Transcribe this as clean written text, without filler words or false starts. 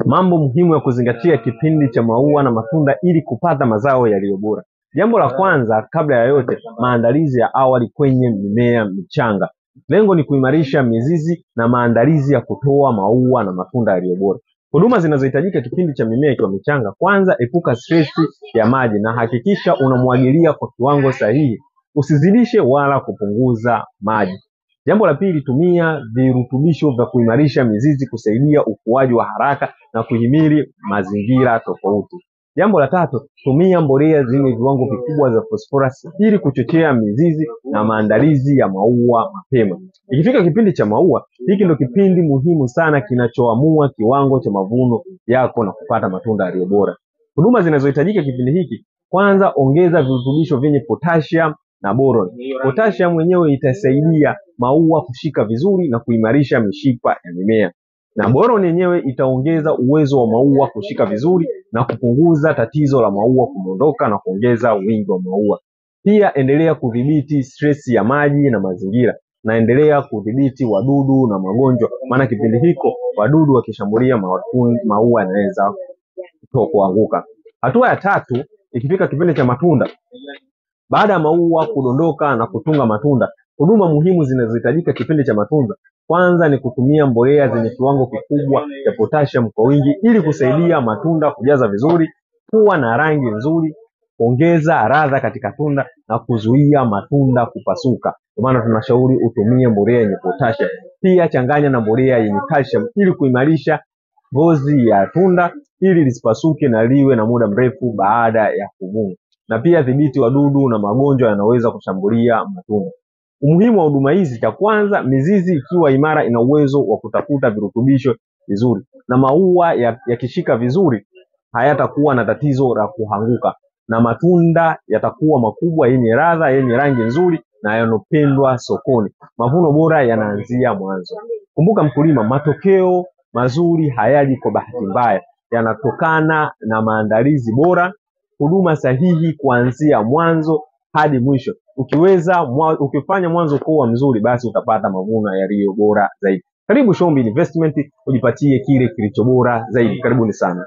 Mambo muhimu ya kuzingatia kipindi cha maua na matunda ili kupata mazao yaliyo bora. Jambo la kwanza, kabla ya yote, maandalizi ya awali kwenye mimea michanga. Lengo ni kuimarisha mizizi na maandalizi ya kutoa maua na matunda yaliyo bora. Huduma zinazohitajika kipindi cha mimea ikiwa michanga: kwanza, epuka stress ya maji na hakikisha unamwagilia kwa kiwango sahihi. Usizidishe wala kupunguza maji. Jambo la pili, tumia virutubisho vya kuimarisha mizizi kusaidia ukuaji wa haraka na kuhimili mazingira tofauti. Jambo la tatu, tumia mbolea zenye viwango vikubwa za phosphorus ili kuchochea mizizi na maandalizi ya maua mapema. Ikifika kipindi cha maua, hiki ndio kipindi muhimu sana kinachoamua kiwango cha mavuno yako na kupata matunda yaliyo bora. Huduma zinazohitajika kipindi hiki: kwanza, ongeza virutubisho vyenye potassium na boron. Potassium yenyewe itasaidia maua kushika vizuri na kuimarisha mishipa ya mimea, na boron yenyewe itaongeza uwezo wa maua kushika vizuri na kupunguza tatizo la maua kudondoka na kuongeza wingi wa maua. Pia endelea kudhibiti stress ya maji na mazingira, na endelea kudhibiti wadudu na magonjwa, maana kipindi hiko wadudu wakishambulia maua yanaweza kuanguka. Hatua ya tatu, ikifika kipindi cha matunda, baada ya maua kudondoka na kutunga matunda, huduma muhimu zinazohitajika kipindi cha matunda: kwanza ni kutumia mbolea zenye kiwango kikubwa cha potassium kwa wingi ili kusaidia matunda kujaza vizuri, kuwa na rangi nzuri, kuongeza ladha katika tunda na kuzuia matunda kupasuka. Kwa maana tunashauri utumie mbolea yenye potassium. Pia changanya na mbolea yenye calcium ili kuimarisha ngozi ya tunda ili lisipasuke na liwe na muda mrefu baada ya kuvunwa. Na pia dhibiti wadudu na magonjwa yanaweza kushambulia matunda. Umuhimu wa huduma hizi: cha kwanza, mizizi ikiwa imara ina uwezo wa kutafuta virutubisho vizuri, na maua yakishika vizuri hayatakuwa na tatizo la kuanguka, na matunda yatakuwa makubwa, yenye ladha, yenye rangi nzuri na yanopendwa sokoni. Mavuno bora yanaanzia mwanzo. Kumbuka mkulima, matokeo mazuri hayaji kwa bahati mbaya, yanatokana na maandalizi bora, huduma sahihi kuanzia mwanzo hadi mwisho. Ukifanya mwanzo kuwa mzuri, basi utapata mavuno yaliyo bora zaidi. Karibu Shombi Investment, ujipatie kile kilicho bora zaidi. Karibuni sana.